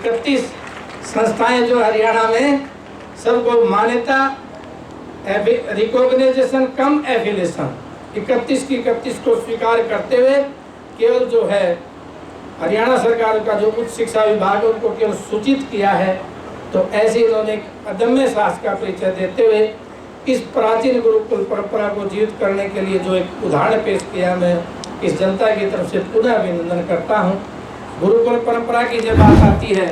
31 संस्थाएं जो हरियाणा में सबको मान्यता रिकॉग्नाइजेशन कम एफिलिएशन 31 की 31 को स्वीकार करते हुए केवल जो है हरियाणा सरकार का जो उच्च शिक्षा विभाग है उनको केवल सूचित किया है। तो ऐसे इन्होंने एक अदम्य साहस का परिचय देते हुए इस प्राचीन गुरुकुल परंपरा को जीवित करने के लिए जो एक उदाहरण पेश किया, मैं इस जनता की तरफ से पुनः अभिनंदन करता हूँ। गुरुकुल परंपरा की जब बात आती है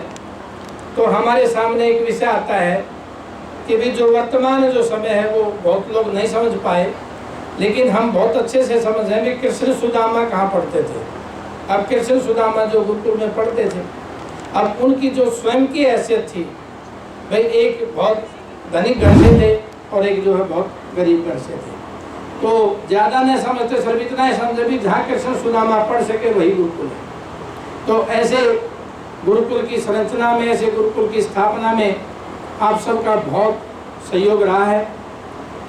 तो हमारे सामने एक विषय आता है कि भी जो वर्तमान जो समय है वो बहुत लोग नहीं समझ पाए, लेकिन हम बहुत अच्छे से समझ रहे हैं कि कृष्ण सुदामा कहाँ पढ़ते थे। अब कृष्ण सुदामा जो गुरुकुल में पढ़ते थे, अब उनकी जो स्वयं की हैसियत थी, भाई एक बहुत धनिक घर से थे और एक जो है बहुत गरीब घर से थे, तो ज़्यादा नहीं समझते, सिर्फ इतना ही समझे भी जहाँ कृष्ण सुदामा पढ़ सके वही गुरुकुल है। तो ऐसे गुरुकुल की संरचना में, ऐसे गुरुकुल की स्थापना में आप सबका बहुत सहयोग रहा है।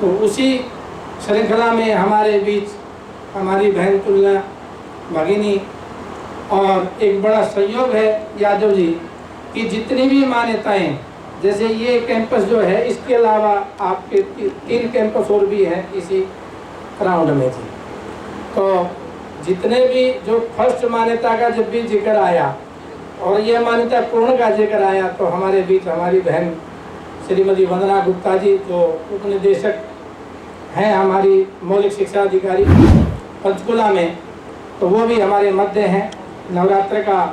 तो उसी श्रृंखला में हमारे बीच हमारी बहन तुलना भगिनी और एक बड़ा सहयोग है यादव जी कि जितनी भी मान्यताएं, जैसे ये कैंपस जो है, इसके अलावा आपके 3 कैंपस और भी हैं इसी राउंड में थे। तो जितने भी जो फर्स्ट मान्यता का जब भी जिक्र आया और ये मान्यता पूर्ण का जिक्र आया, तो हमारे बीच हमारी बहन श्रीमती वंदना गुप्ता जी जो उपनिदेशक हैं हमारी मौलिक शिक्षा अधिकारी पंचकुला में, तो वो भी हमारे मध्य हैं। नवरात्र का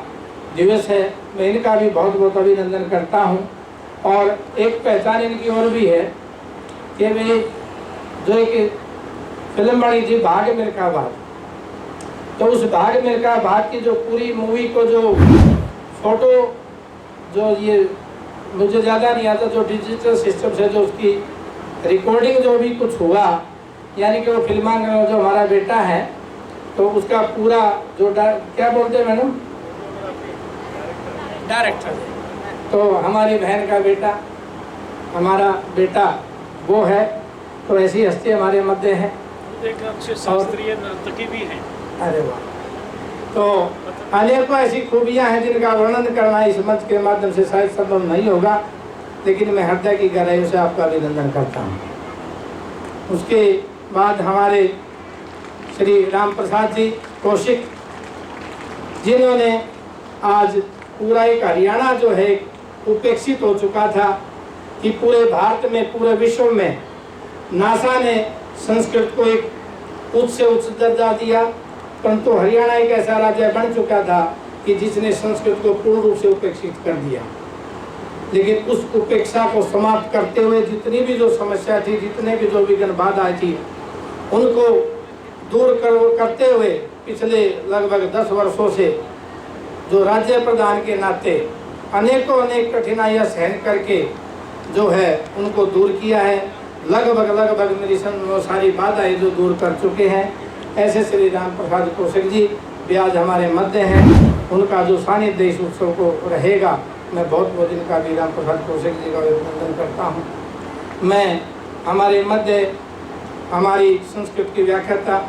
दिवस है, मैं इनका भी बहुत बहुत अभिनंदन करता हूँ। और एक पहचान इनकी और भी है कि वे जो एक फिल्म बनी थी भाग मिल्खा भाग, तो उस भाग मिल्खा भाग की जो पूरी मूवी को जो फोटो जो ये मुझे ज़्यादा नहीं आता, जो डिजिटल सिस्टम से जो उसकी रिकॉर्डिंग जो भी कुछ हुआ, यानी कि वो फिल्मांकन में जो हमारा बेटा है तो उसका पूरा जो क्या बोलते हैं मैडम, डायरेक्टर, तो हमारी बहन का बेटा, हमारा बेटा वो है। तो ऐसी हस्ती हमारे मध्य है, एक अच्छे शास्त्रीय नर्तकी भी हैं। अरे वाह। तो अनेकों ऐसी खूबियां हैं जिनका वर्णन करना इस मंच के माध्यम से शायद संभव नहीं होगा, लेकिन मैं हृदय की गहराइयों से आपका अभिनंदन करता हूँ। उसके बाद हमारे श्री राम प्रसाद जी कौशिक, जिन्होंने आज पूरा एक हरियाणा जो है उपेक्षित हो चुका था कि पूरे भारत में, पूरे विश्व में नासा ने संस्कृत को एक उच्च से उच्च दर्जा दिया, परंतु हरियाणा एक ऐसा राज्य बन चुका था कि जिसने संस्कृत को पूर्ण रूप से उपेक्षित कर दिया। लेकिन उस उपेक्षा को समाप्त करते हुए जितनी भी जो समस्या थी, जितने भी जो विघ्न बाधाएं थी, उनको दूर करते हुए पिछले लगभग 10 वर्षों से जो राज्य प्रधान के नाते अनेक कठिनाइयां सहन करके जो है उनको दूर किया है। लगभग मेरी सारी बाधाएं जो दूर कर चुके हैं। ऐसे श्री राम प्रसाद कौशिक जी भी आज हमारे मध्य हैं। उनका जो सानिध्य इस उत्सव को रहेगा, मैं बहुत इनका भी राम प्रसाद कौशिक जी का अभिनंदन करता हूँ। मैं हमारे मध्य हमारी संस्कृत की व्याख्याता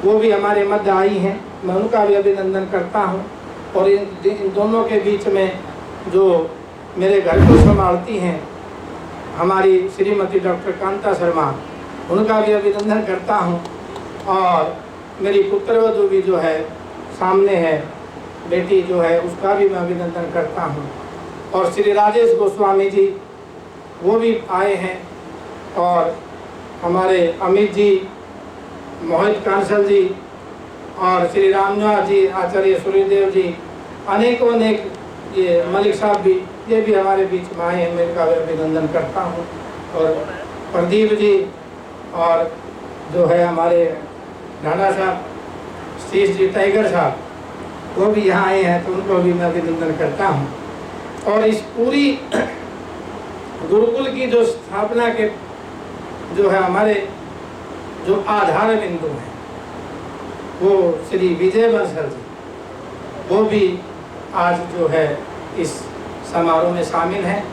वो भी हमारे मध्य आई हैं, मैं उनका भी अभिनंदन करता हूँ। और इन दोनों के बीच में जो मेरे घर को संभालती हैं हमारी श्रीमती डॉक्टर कांता शर्मा, उनका भी अभिनंदन करता हूँ। और मेरी पुत्रवधू भी जो है सामने है, बेटी जो है, उसका भी मैं अभिनंदन करता हूँ। और श्री राजेश गोस्वामी जी वो भी आए हैं, और हमारे अमित जी, मोहित कांसल जी और श्री रामनिवास जी, आचार्य सूर्यदेव जी, अनेक ये मलिक साहब भी, ये भी हमारे बीच में आए हैं, मैं इनका भी अभिनंदन करता हूँ। और प्रदीप जी और जो है हमारे ढांडा साहब, सतीश जी, टाइगर साहब, वो भी यहाँ आए हैं, तो उनको भी मैं अभिनंदन करता हूँ। और इस पूरी गुरुकुल की जो स्थापना के जो है हमारे जो आधार बिंदु हैं, वो श्री विजय बंसल जी, वो भी आज जो है इस समारोह में शामिल हैं।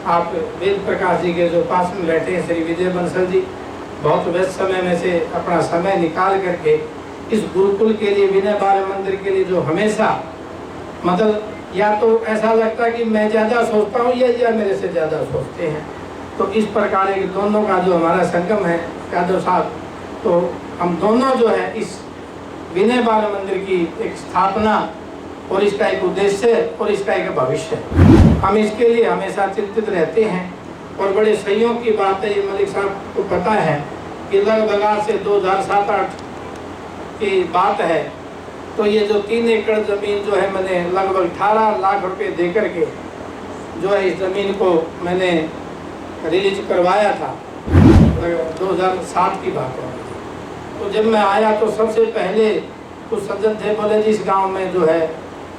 आप वेद प्रकाश जी के जो पास में बैठे हैं श्री विजय बंसल जी, बहुत व्यस्त समय में से अपना समय निकाल करके इस गुरुकुल के लिए, विनय बाल मंदिर के लिए जो हमेशा मतलब या तो ऐसा लगता है कि मैं ज़्यादा सोचता हूँ या मेरे से ज़्यादा सोचते हैं। तो इस प्रकार एक दोनों का जो हमारा संगम है यादव साहब, तो हम दोनों जो है इस विनय बाल मंदिर की एक स्थापना और इसका एक उद्देश्य और इसका एक भविष्य, हम इसके लिए हमेशा चिंतित रहते हैं। और बड़े सहयोग की बात है, ये मलिक साहब को पता है कि लगभग आज से 2007-8 की बात है, तो ये जो 3 एकड़ ज़मीन जो है मैंने लगभग 18 लाख रुपए दे करके जो है इस ज़मीन को मैंने रिलीज करवाया था, 2007 की बात है। तो जब मैं आया तो सबसे पहले कुछ सज्जन थे, बोले जी इस गांव में जो है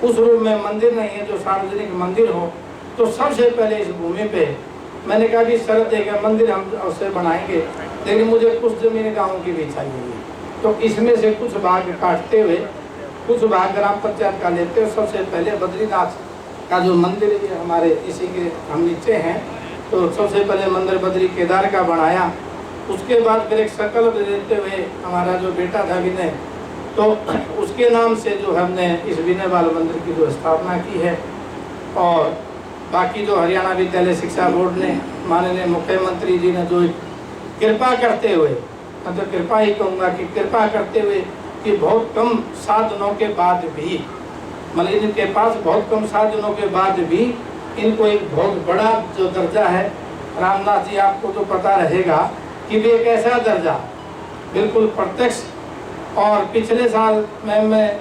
उस रूप में मंदिर नहीं है जो सार्वजनिक मंदिर हो, तो सबसे पहले इस भूमि पे मैंने कहा कि शर्त देकर मंदिर हम उससे बनाएंगे, लेकिन मुझे कुछ ज़मीन गाँव की भी चाहिए। तो इसमें से कुछ भाग काटते हुए कुछ भाग ग्राम पंचायत का लेते हुए सबसे पहले बद्रीनाथ का जो मंदिर है हमारे इसी के हम नीचे हैं, तो सबसे पहले मंदिर बद्री केदार का बनाया। उसके बाद फिर एक संकल्प लेते हुए हमारा जो बेटा था विनय, तो उसके नाम से जो हमने इस विनय बाल मंदिर की जो स्थापना की है। और बाकी जो हरियाणा विद्यालय शिक्षा बोर्ड ने, माननीय मुख्यमंत्री जी ने जो कृपा करते हुए, मतलब कृपा ही कहूँगा कि कृपा करते हुए कि बहुत कम साधनों के बाद भी, मतलब इनके पास बहुत कम साधनों के बाद भी इनको एक बहुत बड़ा जो दर्जा है, रामदास जी आपको तो पता रहेगा कि वे एक ऐसा दर्जा बिल्कुल प्रत्यक्ष। और पिछले साल मैं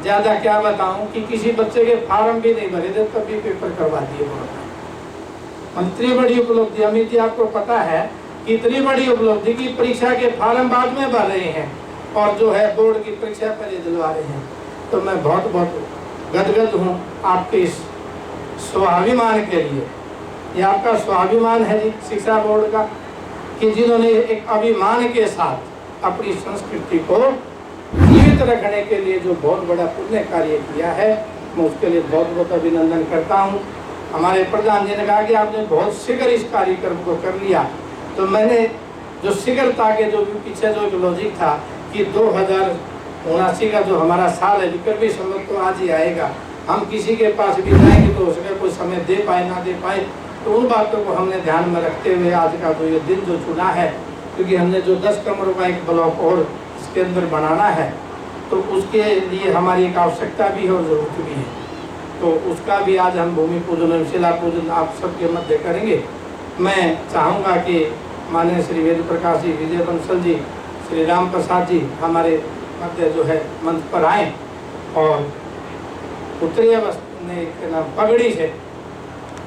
ज़्यादा क्या बताऊं कि किसी बच्चे के फार्म भी नहीं भरे थे, तभी पेपर करवा दिए उन्होंने। इतनी बड़ी उपलब्धि, अमित जी आपको पता है कि इतनी बड़ी उपलब्धि की परीक्षा के फार्म बाद में भर रहे हैं और जो है बोर्ड की परीक्षा पहले दिलवा रहे हैं। तो मैं बहुत बहुत गदगद हूँ आपके इस स्वाभिमान के लिए। ये आपका स्वाभिमान है जी शिक्षा बोर्ड का, कि जिन्होंने एक अभिमान के साथ अपनी संस्कृति को जीवित रखने के लिए जो बहुत बड़ा पुण्य कार्य किया है, मैं उसके लिए बहुत बहुत अभिनंदन करता हूँ। हमारे प्रधान जी ने कहा कि आपने बहुत शीघ्र इस कार्यक्रम को कर लिया, तो मैंने जो शीघ्रता के जो पीछे जो एक लॉजिक था कि 2079 का जो हमारा साल है, विक्रमी संवत तो आज ही आएगा, हम किसी के पास भी जाएंगे तो उसमें कोई समय दे पाए ना दे पाए, तो उन बातों को हमने ध्यान में रखते हुए आज का जो ये दिन जो चुना है, क्योंकि हमने जो 10 कमरों का एक ब्लॉक और इसके अंदर बनाना है, तो उसके लिए हमारी एक आवश्यकता भी है और ज़रूरत भी है। तो उसका भी आज हम भूमि पूजन और शिला पूजन आप सबके मध्य करेंगे। मैं चाहूँगा कि माननीय श्री वेद प्रकाश जी, विजय बंसल जी, श्री राम प्रसाद जी हमारे मध्य जो है मंच पर आएँ और उत्तरीय नाम पगड़ी से,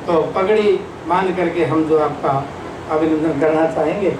तो पगड़ी मान करके हम जो आपका अभिनंदन करना चाहेंगे।